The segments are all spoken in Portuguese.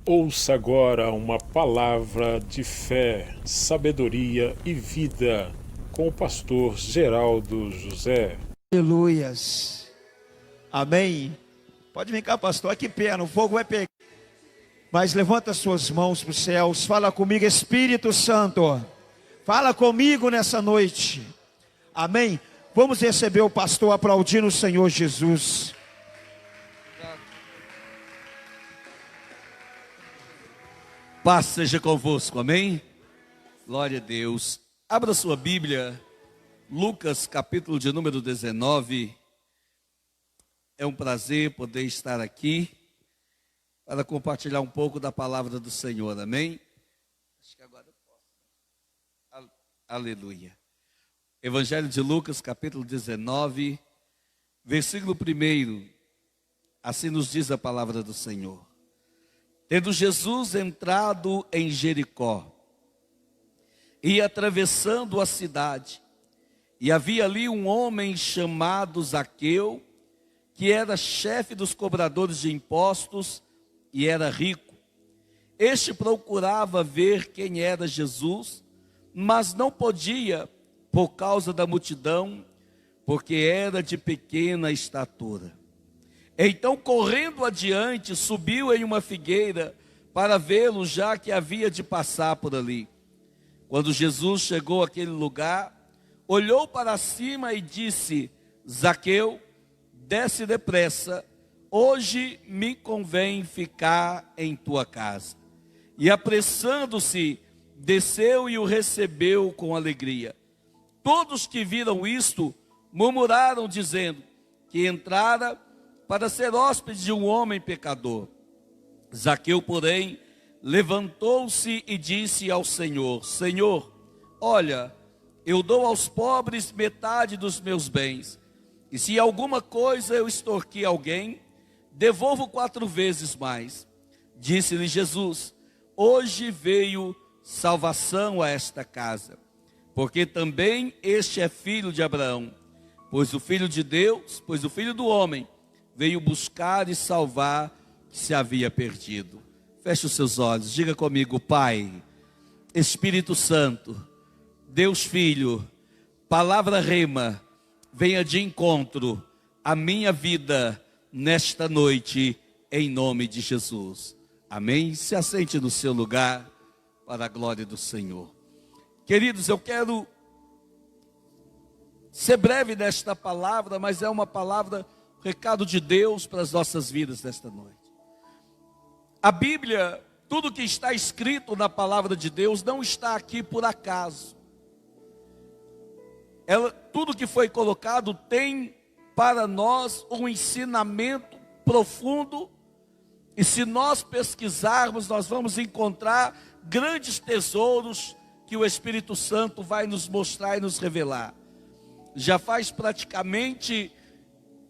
Ouça agora uma palavra de fé, sabedoria e vida com o pastor Geraldo José. Aleluias. Amém. Pode vir cá, pastor. Aqui pena, o fogo vai pegar. Mas levanta suas mãos para os céus. Fala comigo, Espírito Santo. Fala comigo nessa noite. Amém. Vamos receber o pastor aplaudindo o Senhor Jesus. Paz seja convosco, amém? Glória a Deus. Abra sua Bíblia, Lucas capítulo de número 19. É um prazer poder estar aqui para compartilhar um pouco da palavra do Senhor, amém? Acho que agora eu posso. Aleluia. Evangelho de Lucas capítulo 19, versículo 1. Assim nos diz a palavra do Senhor. Tendo Jesus entrado em Jericó, ia atravessando a cidade, e havia ali um homem chamado Zaqueu, que era chefe dos cobradores de impostos e era rico. Este procurava ver quem era Jesus, mas não podia por causa da multidão, porque era de pequena estatura. Então, correndo adiante, subiu em uma figueira para vê-lo, já que havia de passar por ali. Quando Jesus chegou àquele lugar, olhou para cima e disse: Zaqueu, desce depressa, hoje me convém ficar em tua casa. E apressando-se, desceu e o recebeu com alegria. Todos que viram isto murmuraram, dizendo que entrara para ser hóspede de um homem pecador. Zaqueu, porém, levantou-se e disse ao Senhor: Senhor, olha, eu dou aos pobres metade dos meus bens, e se alguma coisa eu extorqui alguém, devolvo 4 vezes mais. Disse-lhe Jesus: hoje veio salvação a esta casa, porque também este é filho de Abraão, pois o Filho do homem veio buscar e salvar o que se havia perdido. Feche os seus olhos, diga comigo: Pai, Espírito Santo, Deus Filho, palavra rema, venha de encontro à minha vida nesta noite, em nome de Jesus. Amém? Se assente no seu lugar, para a glória do Senhor. Queridos, eu quero ser breve nesta palavra, mas é uma palavra, recado de Deus para as nossas vidas nesta noite. A Bíblia, tudo que está escrito na palavra de Deus não está aqui por acaso. Tudo que foi colocado tem para nós um ensinamento profundo, e se nós pesquisarmos, nós vamos encontrar grandes tesouros que o Espírito Santo vai nos mostrar e nos revelar. Já faz praticamente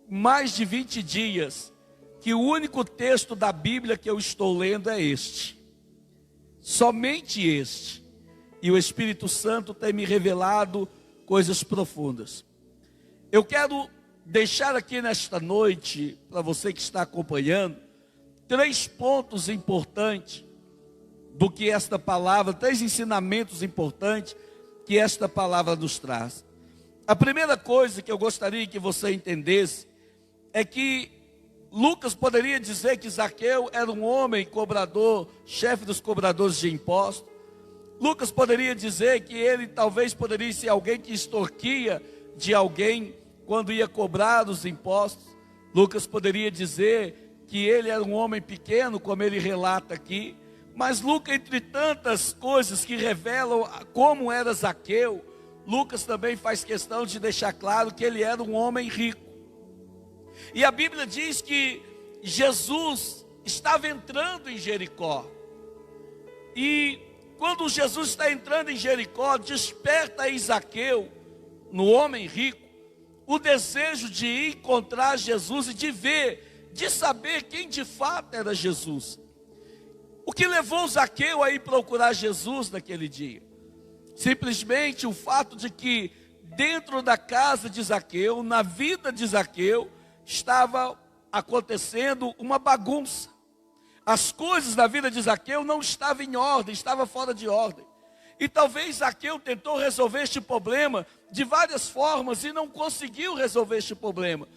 mais de 20 dias que o único texto da Bíblia que eu estou lendo é este, somente este, e o Espírito Santo tem me revelado coisas profundas. Eu quero deixar aqui nesta noite, para você que está acompanhando, 3 pontos importantes do que esta palavra, 3 ensinamentos importantes que esta palavra nos traz. A primeira coisa que eu gostaria que você entendesse é que Lucas poderia dizer que Zaqueu era um homem cobrador, chefe dos cobradores de impostos. Lucas poderia dizer que ele talvez poderia ser alguém que extorquia de alguém quando ia cobrar os impostos. Lucas poderia dizer que ele era um homem pequeno, como ele relata aqui. Mas Lucas, entre tantas coisas que revelam como era Zaqueu, Lucas também faz questão de deixar claro que ele era um homem rico. E a Bíblia diz que Jesus estava entrando em Jericó. E quando Jesus está entrando em Jericó, desperta em Zaqueu, no homem rico, o desejo de encontrar Jesus e de ver, de saber quem de fato era Jesus. O que levou Zaqueu a ir procurar Jesus naquele dia? Simplesmente o fato de que dentro da casa de Zaqueu, na vida de Zaqueu, estava acontecendo uma bagunça. As coisas da vida de Zaqueu não estavam em ordem, estava fora de ordem. E talvez Zaqueu tentou resolver este problema de várias formas e não conseguiu resolver este problema.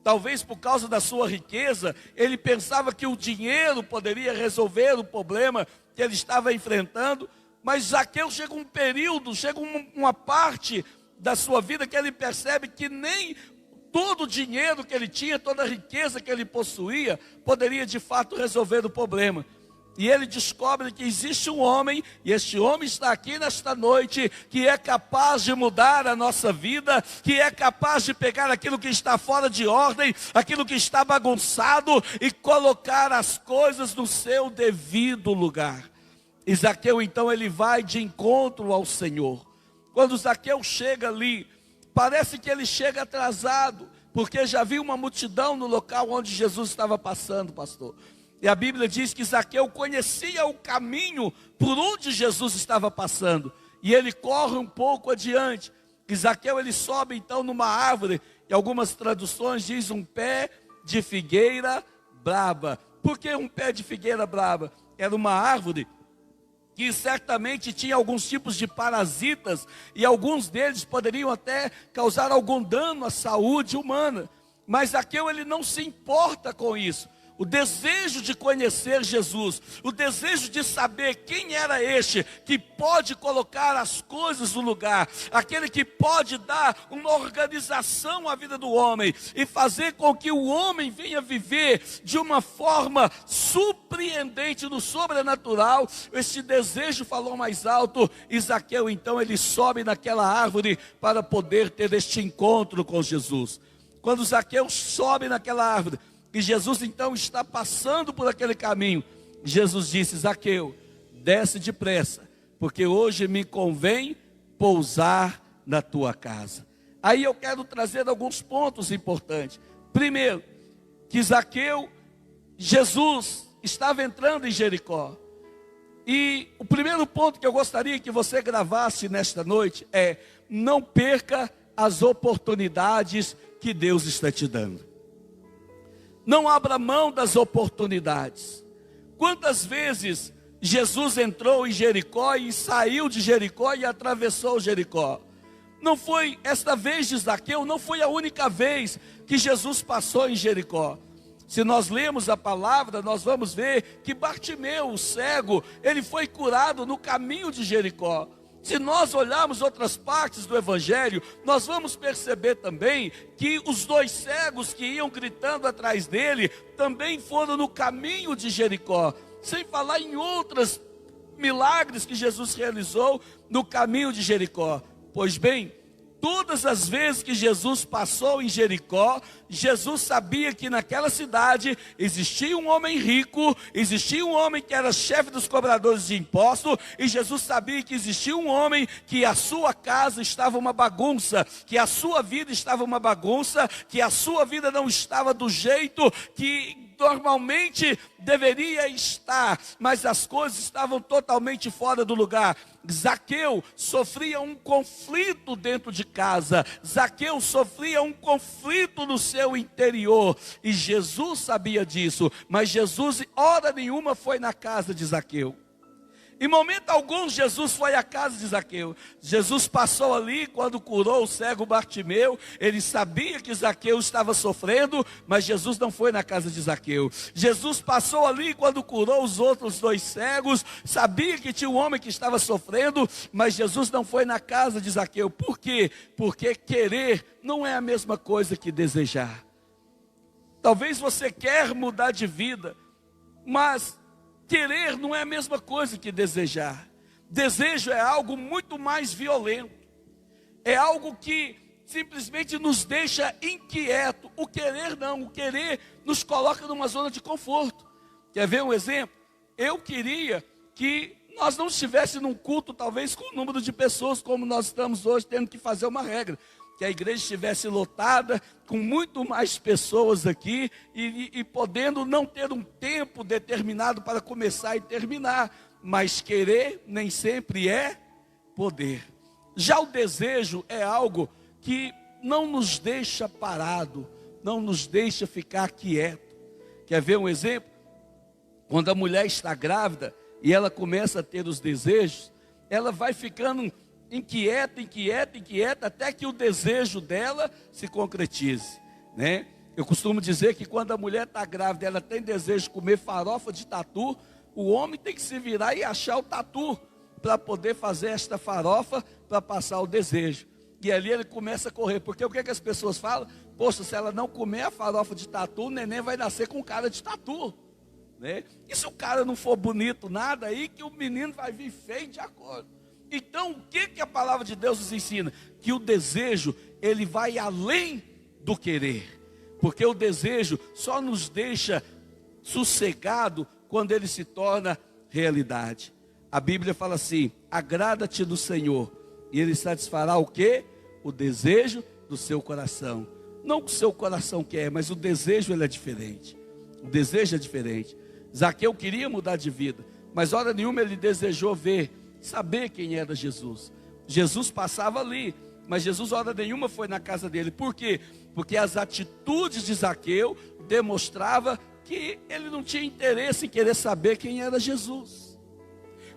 Talvez por causa da sua riqueza, ele pensava que o dinheiro poderia resolver o problema que ele estava enfrentando. Mas Zaqueu chega um período, chega uma parte da sua vida que ele percebe que nem todo o dinheiro que ele tinha, toda a riqueza que ele possuía, poderia de fato resolver o problema. E ele descobre que existe um homem, e este homem está aqui nesta noite, que é capaz de mudar a nossa vida, que é capaz de pegar aquilo que está fora de ordem, aquilo que está bagunçado, e colocar as coisas no seu devido lugar. E Zaqueu então ele vai de encontro ao Senhor. Quando Zaqueu chega ali, parece que ele chega atrasado, porque já havia uma multidão no local onde Jesus estava passando, pastor. E a Bíblia diz que Zaqueu conhecia o caminho por onde Jesus estava passando. E ele corre um pouco adiante. E Zaqueu ele sobe então numa árvore, e algumas traduções dizem um pé de figueira braba. Por que um pé de figueira braba? Era uma árvore que certamente tinha alguns tipos de parasitas, e alguns deles poderiam até causar algum dano à saúde humana. Mas Zaqueu ele não se importa com isso. O desejo de conhecer Jesus, o desejo de saber quem era este que pode colocar as coisas no lugar, aquele que pode dar uma organização à vida do homem e fazer com que o homem venha viver de uma forma surpreendente no sobrenatural. Esse desejo falou mais alto, e Zaqueu então ele sobe naquela árvore para poder ter este encontro com Jesus. Quando Zaqueu sobe naquela árvore, e Jesus então está passando por aquele caminho, Jesus disse: Zaqueu, desce depressa, porque hoje me convém pousar na tua casa. Aí eu quero trazer alguns pontos importantes. Primeiro, que Zaqueu, Jesus estava entrando em Jericó. E o primeiro ponto que eu gostaria que você gravasse nesta noite é: não perca as oportunidades que Deus está te dando. Não abra mão das oportunidades. Quantas vezes Jesus entrou em Jericó e saiu de Jericó e atravessou Jericó? Não foi esta vez de Zaqueu, não foi a única vez que Jesus passou em Jericó. Se nós lemos a palavra, nós vamos ver que Bartimeu, o cego, ele foi curado no caminho de Jericó. Se nós olharmos outras partes do Evangelho, nós vamos perceber também que os dois cegos que iam gritando atrás dele, também foram no caminho de Jericó. Sem falar em outros milagres que Jesus realizou no caminho de Jericó. Pois bem, todas as vezes que Jesus passou em Jericó, Jesus sabia que naquela cidade existia um homem rico, existia um homem que era chefe dos cobradores de impostos, e Jesus sabia que existia um homem que a sua casa estava uma bagunça, que a sua vida estava uma bagunça, que a sua vida não estava do jeito que normalmente deveria estar, mas as coisas estavam totalmente fora do lugar. Zaqueu sofria um conflito dentro de casa, Zaqueu sofria um conflito no seu interior, e Jesus sabia disso, mas Jesus, hora nenhuma, foi na casa de Zaqueu. Em momento algum Jesus foi à casa de Zaqueu. Jesus passou ali quando curou o cego Bartimeu. Ele sabia que Zaqueu estava sofrendo, mas Jesus não foi na casa de Zaqueu. Jesus passou ali quando curou os outros dois cegos. Sabia que tinha um homem que estava sofrendo, mas Jesus não foi na casa de Zaqueu. Por quê? Porque querer não é a mesma coisa que desejar. Talvez você quer mudar de vida, mas querer não é a mesma coisa que desejar. Desejo é algo muito mais violento. É algo que simplesmente nos deixa inquieto. O querer não. O querer nos coloca numa zona de conforto. Quer ver um exemplo? Eu queria que nós não estivéssemos num culto, talvez com o número de pessoas como nós estamos hoje, tendo que fazer uma regra. Que a igreja estivesse lotada, com muito mais pessoas aqui, e podendo não ter um tempo determinado para começar e terminar. Mas querer nem sempre é poder. Já o desejo é algo que não nos deixa parado, não nos deixa ficar quieto. Quer ver um exemplo? Quando a mulher está grávida e ela começa a ter os desejos, ela vai ficando inquieta, até que o desejo dela se concretize, né? Eu costumo dizer que quando a mulher está grávida, ela tem desejo de comer farofa de tatu, o homem tem que se virar e achar o tatu para poder fazer esta farofa, para passar o desejo. E ali ele começa a correr, porque o que as pessoas falam? Poxa, se ela não comer a farofa de tatu, o neném vai nascer com cara de tatu, né? E se o cara não for bonito nada, aí que o menino vai vir feio de acordo. Então o que a palavra de Deus nos ensina? Que o desejo, ele vai além do querer. Porque o desejo só nos deixa sossegado quando ele se torna realidade. A Bíblia fala assim: agrada-te do Senhor, e Ele satisfará o quê? O desejo do seu coração. Não o que o seu coração quer, mas o desejo ele é diferente. O desejo é diferente. Zaqueu queria mudar de vida, mas hora nenhuma ele desejou saber quem era Jesus. Jesus passava ali, mas Jesus hora nenhuma foi na casa dele. Por quê? Porque as atitudes de Zaqueu demonstravam que ele não tinha interesse em querer saber quem era Jesus.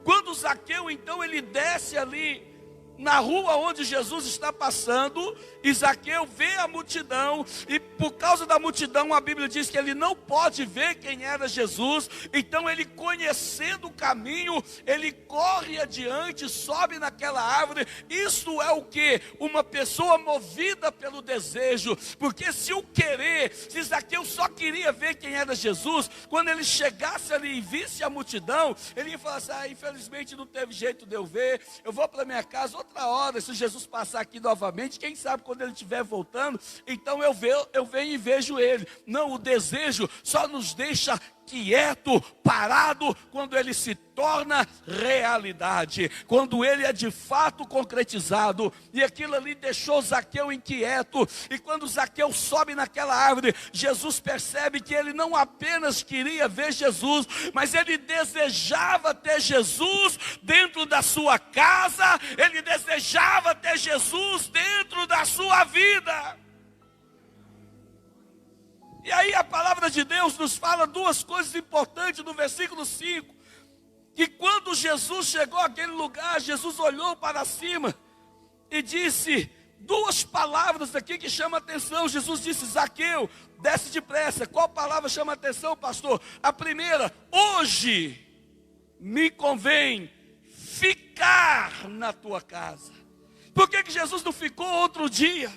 Quando Zaqueu então ele desce ali na rua onde Jesus está passando, e Zaqueu vê a multidão, e por causa da multidão a Bíblia diz que ele não pode ver quem era Jesus. Então ele, conhecendo o caminho, ele corre adiante, sobe naquela árvore. Isso é o que? Uma pessoa movida pelo desejo. Porque se Zaqueu só queria ver quem era Jesus, quando ele chegasse ali e visse a multidão, ele ia falar assim: infelizmente não teve jeito de eu ver, eu vou para minha casa outra hora. Se Jesus passar aqui novamente, quem sabe quando ele estiver voltando, então eu venho e vejo ele. Não, o desejo só nos deixa quieto, parado, quando ele se torna realidade, quando ele é de fato concretizado. E aquilo ali deixou Zaqueu inquieto, e quando Zaqueu sobe naquela árvore, Jesus percebe que ele não apenas queria ver Jesus, mas ele desejava ter Jesus dentro da sua casa, ele desejava ter Jesus dentro da sua vida. E aí a palavra de Deus nos fala duas coisas importantes no versículo 5. Que quando Jesus chegou àquele lugar, Jesus olhou para cima e disse duas palavras aqui que chamam a atenção. Jesus disse: Zaqueu, desce depressa. Qual palavra chama a atenção, pastor? A primeira: hoje me convém ficar na tua casa. Por que Jesus não ficou outro dia?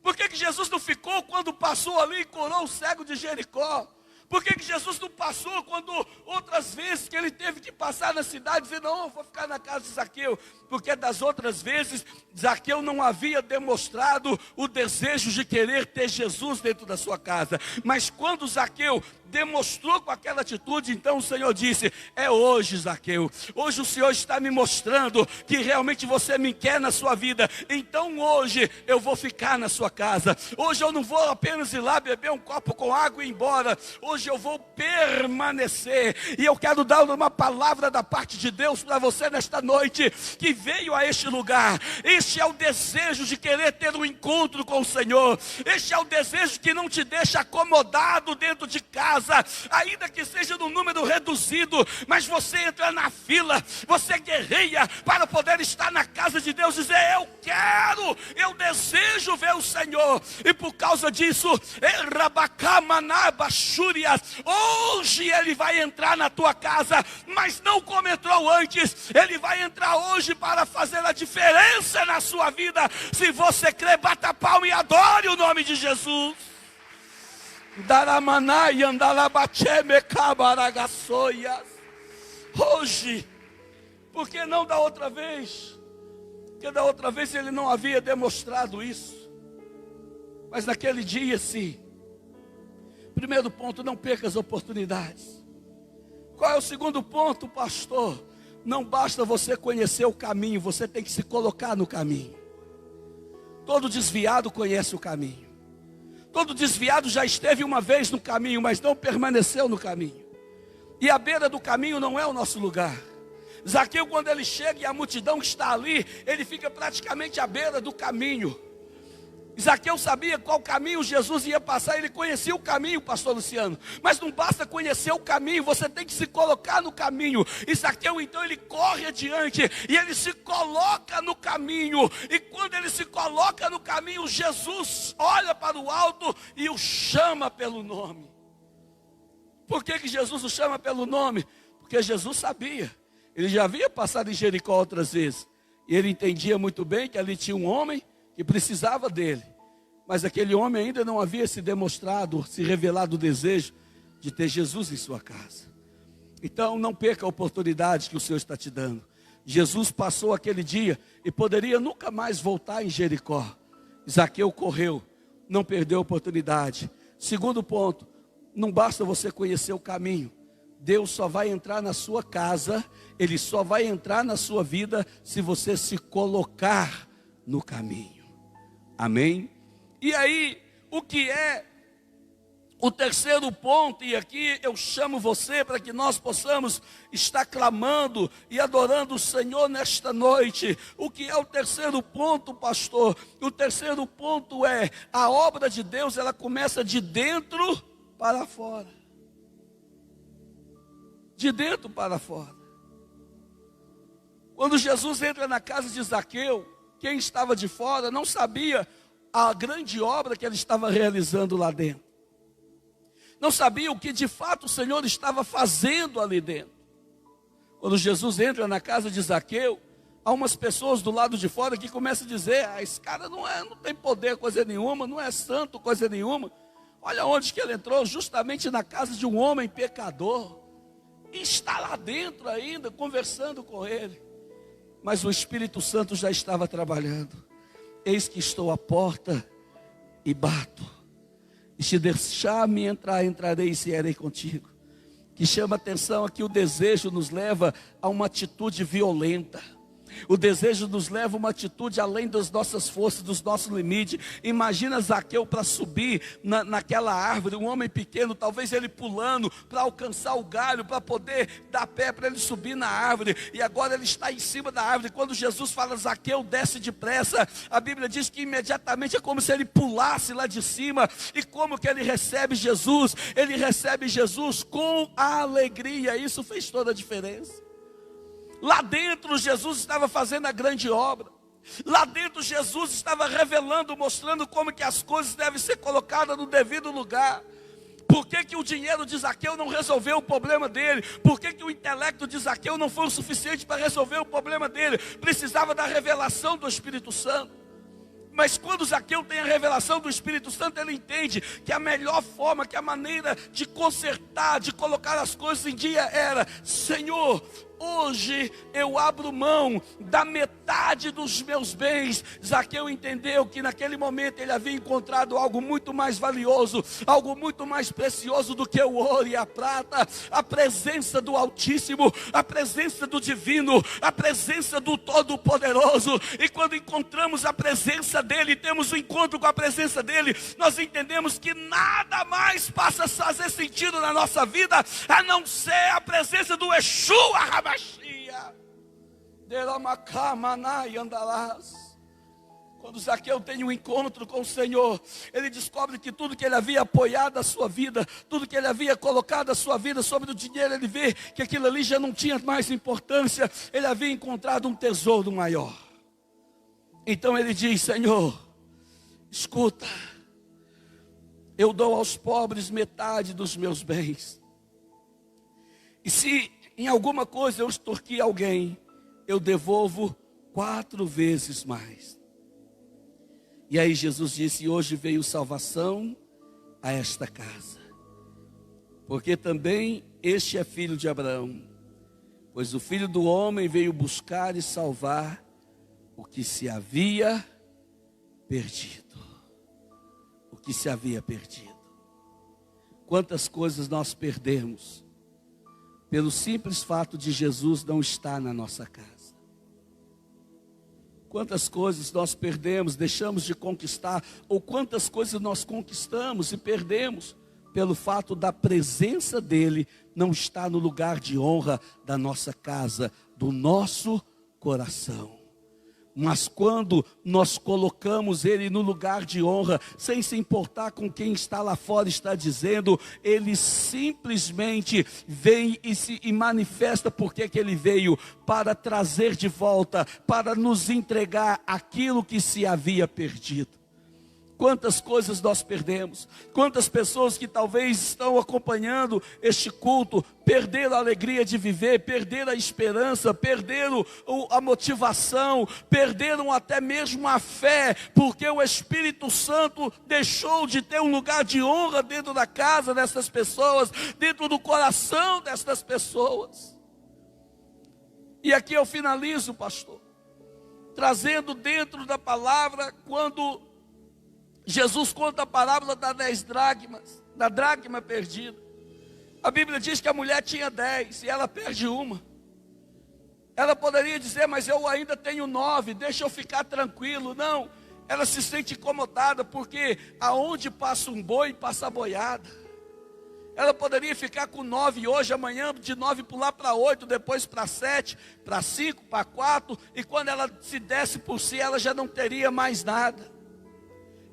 Por que Jesus não ficou quando passou ali e curou o cego de Jericó? Por que Jesus não passou quando outras vezes que ele teve que passar na cidade, dizendo: não, eu vou ficar na casa de Zaqueu? Porque das outras vezes, Zaqueu não havia demonstrado o desejo de querer ter Jesus dentro da sua casa. Mas quando Zaqueu demonstrou com aquela atitude, então o Senhor disse: é hoje, Zaqueu, hoje o Senhor está me mostrando que realmente você me quer na sua vida. Então hoje eu vou ficar na sua casa. Hoje eu não vou apenas ir lá beber um copo com água e ir embora. Hoje eu vou permanecer. E eu quero dar uma palavra da parte de Deus para você nesta noite, que veio a este lugar. Este é o desejo de querer ter um encontro com o Senhor. Este é o desejo que não te deixa acomodado dentro de casa, ainda que seja num número reduzido, mas você entra na fila, você guerreia para poder estar na casa de Deus, dizer: eu desejo ver o Senhor. E por causa disso, hoje ele vai entrar na tua casa, mas não como entrou antes. Ele vai entrar hoje para fazer a diferença na sua vida. Se você crê, bata a palma e adore o nome de Jesus. Hoje, porque não da outra vez? Porque da outra vez ele não havia demonstrado isso. Mas naquele dia sim. Primeiro ponto: não perca as oportunidades. Qual é o segundo ponto, pastor? Não basta você conhecer o caminho, você tem que se colocar no caminho. Todo desviado conhece o caminho. Todo desviado já esteve uma vez no caminho, mas não permaneceu no caminho. E a beira do caminho não é o nosso lugar. Zaqueu, quando ele chega e a multidão está ali, ele fica praticamente à beira do caminho. Zaqueu sabia qual caminho Jesus ia passar, ele conhecia o caminho, pastor Luciano. Mas não basta conhecer o caminho, você tem que se colocar no caminho. E Zaqueu então ele corre adiante e ele se coloca no caminho. E quando ele se coloca no caminho, Jesus olha para o alto e o chama pelo nome. Por que Jesus o chama pelo nome? Porque Jesus sabia, ele já havia passado em Jericó outras vezes. E ele entendia muito bem que ali tinha um homem que precisava dele, mas aquele homem ainda não havia se demonstrado, se revelado o desejo de ter Jesus em sua casa. Então não perca a oportunidade que o Senhor está te dando. Jesus passou aquele dia e poderia nunca mais voltar em Jericó. Zaqueu correu, não perdeu a oportunidade. Segundo ponto, não basta você conhecer o caminho. Deus só vai entrar na sua casa, Ele só vai entrar na sua vida se você se colocar no caminho. Amém? E aí, o que é o terceiro ponto? E aqui eu chamo você para que nós possamos estar clamando e adorando o Senhor nesta noite. O que é o terceiro ponto, pastor? O terceiro ponto é: a obra de Deus, ela começa de dentro para fora. De dentro para fora. Quando Jesus entra na casa de Zaqueu, quem estava de fora não sabia a grande obra que ele estava realizando lá dentro. Não sabia o que de fato o Senhor estava fazendo ali dentro. Quando Jesus entra na casa de Zaqueu, há umas pessoas do lado de fora que começam a dizer: esse cara não tem poder coisa nenhuma, não é santo coisa nenhuma. Olha onde que ele entrou, justamente na casa de um homem pecador. E está lá dentro ainda, conversando com ele. Mas o Espírito Santo já estava trabalhando. Eis que estou à porta e bato. E se deixar-me entrar, entrarei e cearei contigo. Que chama a atenção aqui, o desejo nos leva a uma atitude violenta. O desejo nos leva a uma atitude além das nossas forças, dos nossos limites. Imagina Zaqueu para subir naquela árvore, um homem pequeno, talvez ele pulando para alcançar o galho, para poder dar pé para ele subir na árvore. E agora ele está em cima da árvore. Quando Jesus fala: Zaqueu, desce depressa, a Bíblia diz que imediatamente é como se ele pulasse lá de cima. E como que ele recebe Jesus? Ele recebe Jesus com alegria. Isso fez toda a diferença. Lá dentro Jesus estava fazendo a grande obra. Lá dentro Jesus estava revelando, mostrando como que as coisas devem ser colocadas no devido lugar. Por que que o dinheiro de Zaqueu não resolveu o problema dele? Por que que o intelecto de Zaqueu não foi o suficiente para resolver o problema dele? Precisava da revelação do Espírito Santo. Mas quando Zaqueu tem a revelação do Espírito Santo, ele entende que a melhor forma, que a maneira de consertar, de colocar as coisas em dia era: Senhor, hoje eu abro mão da metade dos meus bens. Zaqueu entendeu que naquele momento ele havia encontrado algo muito mais valioso, algo muito mais precioso do que o ouro e a prata. A presença do Altíssimo, a presença do Divino, a presença do Todo-Poderoso. E quando encontramos a presença dele, temos um encontro com a presença dele, nós entendemos que nada mais passa a fazer sentido na nossa vida, a não ser a presença do Yeshua HaMashiach. Quando Zaqueu tem um encontro com o Senhor, ele descobre que tudo que ele havia apoiado a sua vida, tudo que ele havia colocado a sua vida sobre o dinheiro, ele vê que aquilo ali já não tinha mais importância. Ele havia encontrado um tesouro maior. Então ele diz: Senhor, escuta, eu dou aos pobres metade dos meus bens. E se em alguma coisa eu extorqui alguém, eu devolvo 4 vezes mais. E aí Jesus disse: hoje veio salvação a esta casa, porque também este é filho de Abraão. Pois o Filho do Homem veio buscar e salvar o que se havia perdido. O que se havia perdido. Quantas coisas nós perdemos pelo simples fato de Jesus não estar na nossa casa. Quantas coisas nós perdemos, deixamos de conquistar, ou quantas coisas nós conquistamos e perdemos pelo fato da presença dele não estar no lugar de honra da nossa casa, do nosso coração. Mas quando nós colocamos ele no lugar de honra, sem se importar com quem está lá fora está dizendo, ele simplesmente vem e manifesta porque que ele veio, para trazer de volta, para nos entregar aquilo que se havia perdido. Quantas coisas nós perdemos, quantas pessoas que talvez estão acompanhando este culto, perderam a alegria de viver, perderam a esperança, perderam a motivação, perderam até mesmo a fé, porque o Espírito Santo deixou de ter um lugar de honra dentro da casa dessas pessoas, dentro do coração dessas pessoas. E aqui eu finalizo, pastor, trazendo dentro da palavra, quando Jesus conta a parábola das 10 dracmas, da dracma perdida. A Bíblia diz que a mulher tinha 10 e ela perde uma. Ela poderia dizer, mas eu ainda tenho 9, deixa eu ficar tranquilo. Não, ela se sente incomodada, porque aonde passa um boi, passa a boiada. Ela poderia ficar com 9 hoje, amanhã de 9 pular para 8, depois para 7, para 5, para 4. E quando ela se desse por si, ela já não teria mais nada.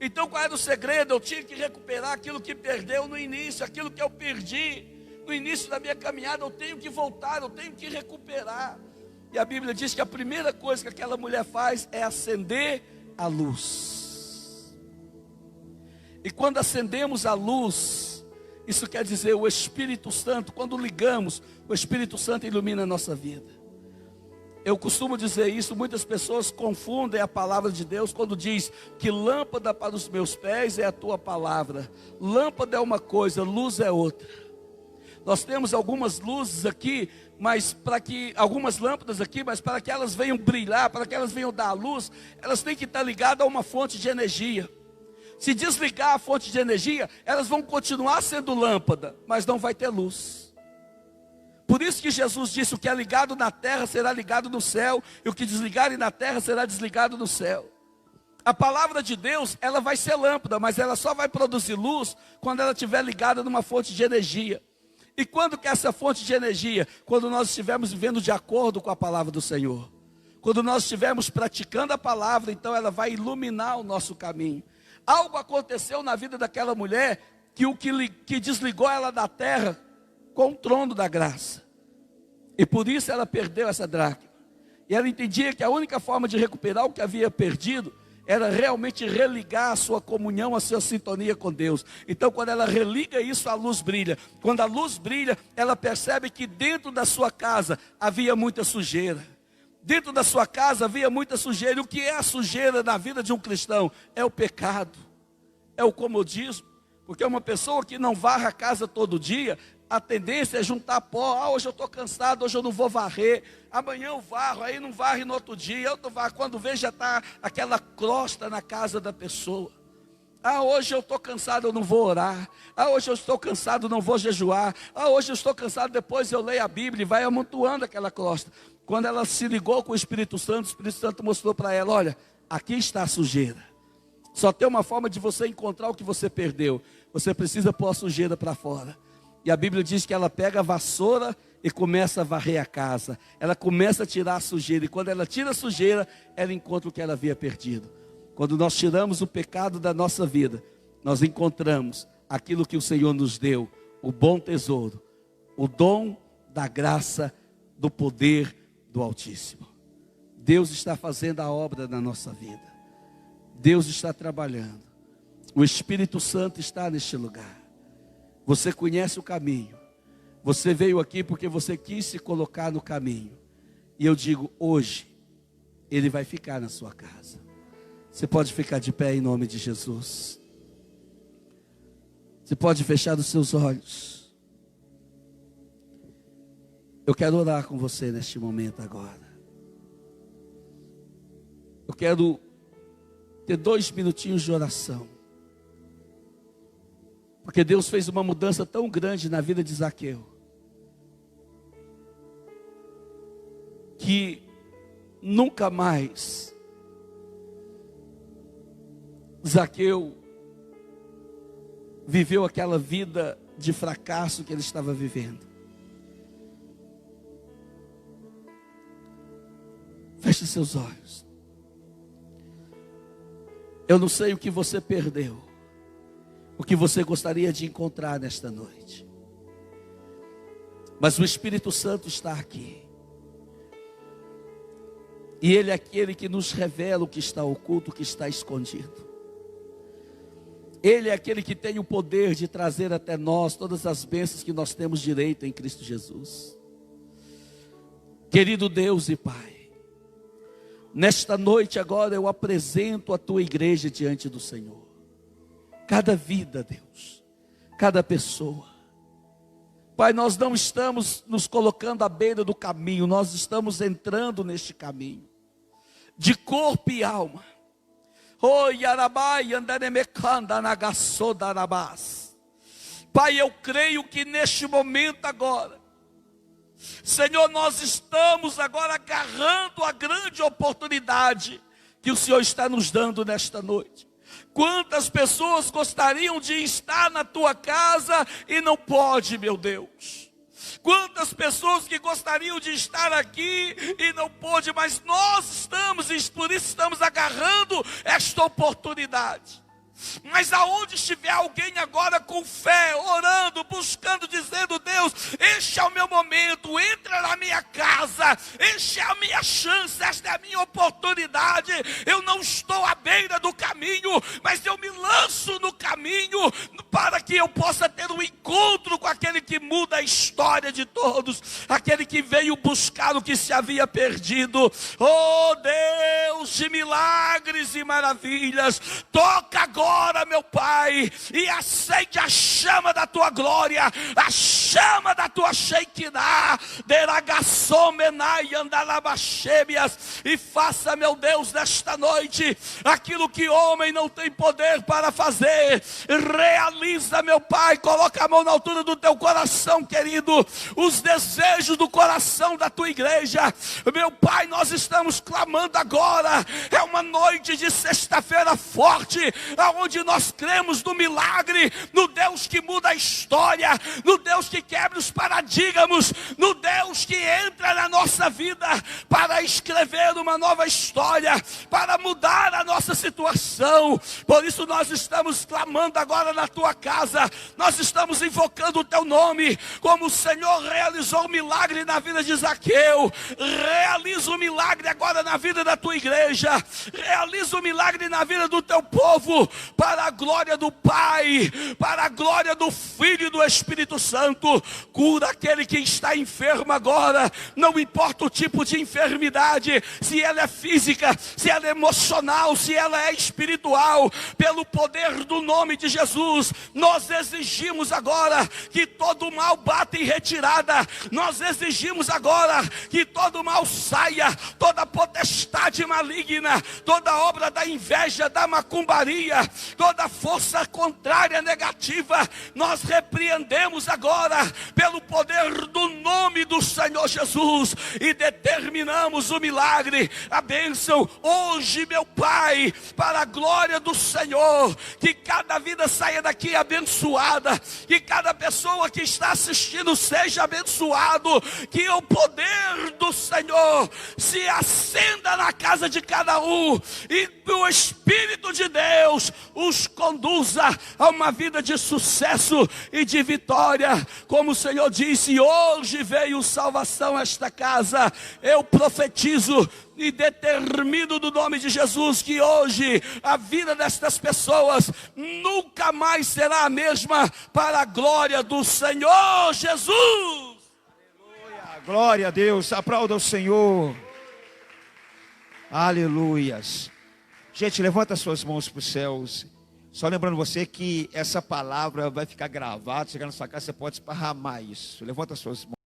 Então qual era o segredo? Eu tinha que recuperar aquilo que perdeu no início, aquilo que eu perdi no início da minha caminhada. Eu tenho que voltar, eu tenho que recuperar. E a Bíblia diz que a primeira coisa que aquela mulher faz é acender a luz. E quando acendemos a luz, isso quer dizer o Espírito Santo, quando ligamos, o Espírito Santo ilumina a nossa vida. Eu costumo dizer isso, muitas pessoas confundem a palavra de Deus quando diz que lâmpada para os meus pés é a tua palavra. Lâmpada é uma coisa, luz é outra. Nós temos algumas luzes aqui, algumas lâmpadas aqui, mas para que elas venham brilhar, para que elas venham dar luz, elas têm que estar ligadas a uma fonte de energia. Se desligar a fonte de energia, elas vão continuar sendo lâmpada, mas não vai ter luz. Por isso que Jesus disse, o que é ligado na terra será ligado no céu, e o que desligarem na terra será desligado no céu. A palavra de Deus, ela vai ser lâmpada, mas ela só vai produzir luz quando ela estiver ligada numa fonte de energia. E quando que é essa fonte de energia? Quando nós estivermos vivendo de acordo com a palavra do Senhor. Quando nós estivermos praticando a palavra, então ela vai iluminar o nosso caminho. Algo aconteceu na vida daquela mulher, que desligou ela da terra, com o trono da graça. E por isso ela perdeu essa dracma. E ela entendia que a única forma de recuperar o que havia perdido era realmente religar a sua comunhão, a sua sintonia com Deus. Então quando ela religa isso, a luz brilha. Quando a luz brilha, ela percebe que dentro da sua casa havia muita sujeira. Dentro da sua casa havia muita sujeira. E o que é a sujeira na vida de um cristão? É o pecado, é o comodismo. Porque uma pessoa que não varre a casa todo dia, a tendência é juntar pó. Hoje eu estou cansado, hoje eu não vou varrer. Amanhã eu varro, aí não varre no outro dia. Eu varro, quando vejo já está aquela crosta na casa da pessoa. Hoje eu estou cansado, eu não vou orar. Hoje eu estou cansado, não vou jejuar. Hoje eu estou cansado, depois eu leio a Bíblia e vai amontoando aquela crosta. Quando ela se ligou com o Espírito Santo mostrou para ela, olha, aqui está a sujeira. Só tem uma forma de você encontrar o que você perdeu. Você precisa pôr a sujeira para fora. E a Bíblia diz que ela pega a vassoura e começa a varrer a casa. Ela começa a tirar a sujeira. E quando ela tira a sujeira, ela encontra o que ela havia perdido. Quando nós tiramos o pecado da nossa vida, nós encontramos aquilo que o Senhor nos deu. O bom tesouro. O dom da graça, do poder do Altíssimo. Deus está fazendo a obra na nossa vida. Deus está trabalhando. O Espírito Santo está neste lugar. Você conhece o caminho. Você veio aqui porque você quis se colocar no caminho. E eu digo, hoje, Ele vai ficar na sua casa. Você pode ficar de pé em nome de Jesus. Você pode fechar os seus olhos. Eu quero orar com você neste momento agora. Eu quero ter 2 minutinhos de oração. Porque Deus fez uma mudança tão grande na vida de Zaqueu, que nunca mais Zaqueu viveu aquela vida de fracasso que ele estava vivendo. Feche seus olhos. Eu não sei o que você perdeu, o que você gostaria de encontrar nesta noite, mas o Espírito Santo está aqui. E Ele é aquele que nos revela o que está oculto, o que está escondido. Ele é aquele que tem o poder de trazer até nós todas as bênçãos que nós temos direito em Cristo Jesus. Querido Deus e Pai, nesta noite agora eu apresento a Tua igreja diante do Senhor. Cada vida, Deus, cada pessoa. Pai, nós não estamos nos colocando à beira do caminho, nós estamos entrando neste caminho, de corpo e alma. Pai, eu creio que neste momento agora, Senhor, nós estamos agora agarrando a grande oportunidade que o Senhor está nos dando nesta noite. Quantas pessoas gostariam de estar na tua casa e não pode, meu Deus. Quantas pessoas que gostariam de estar aqui e não pode, mas nós estamos, e por isso estamos agarrando esta oportunidade. Mas aonde estiver alguém agora com fé, orando, buscando, dizendo: Deus, este é o meu momento, entra na minha casa, este é a minha chance, esta é a minha oportunidade. Eu não estou à beira do caminho, mas eu me lanço no caminho para que eu possa ter um encontro com aquele que muda a história de todos, aquele que veio buscar o que se havia perdido. Oh Deus de milagres e maravilhas, toca agora, meu Pai, e acende a chama da tua glória, a chama da tua Shekinah, e faça, meu Deus, nesta noite aquilo que homem não tem poder para fazer. Realiza, meu Pai, coloca a mão na altura do teu coração, querido, os desejos do coração da tua igreja. Meu Pai, nós estamos clamando agora, é uma noite de sexta-feira forte, aonde nós cremos no milagre, no Deus que muda a história, no Deus que quebra os paradigmas, no Deus que entra na nossa vida para escrever uma nova história, para mudar a nossa situação. Por isso nós estamos clamando agora na tua casa, nós estamos invocando o teu nome, como o Senhor realizou o milagre na vida de Zaqueu. Realiza o milagre agora na vida da tua igreja, realiza o milagre na vida do teu povo, para a glória do Pai, para a glória do Filho e do Espírito Santo. Cura aquele que está enfermo agora, não importa o tipo de enfermidade, se ela é física, se ela é emocional, se ela é espiritual, pelo poder do nome de Jesus, nós exigimos agora que todo mal bata em retirada, nós exigimos agora que todo mal saia, toda potestade maligna, toda obra da inveja, da macumbaria, toda força contrária negativa, nós repreendemos agora pelo poder do nome do Senhor Jesus e determinamos o milagre, a bênção hoje, meu Pai, para a glória do Senhor. Que cada vida saia daqui abençoada, que cada pessoa que está assistindo seja abençoado, que o poder do Senhor se acenda na casa de cada um e o Espírito de Deus os conduza a uma vida de sucesso e de vitória. Como o Senhor disse, hoje veio salvação a esta casa. Eu profetizo e determino no nome de Jesus que hoje a vida destas pessoas nunca mais será a mesma, para a glória do Senhor Jesus. Aleluia, glória a Deus, aplauda o Senhor. Aleluias. Gente, levanta suas mãos para os céus. Só lembrando você que essa palavra vai ficar gravada, chegar na sua casa, você pode esparramar isso. Levanta suas mãos.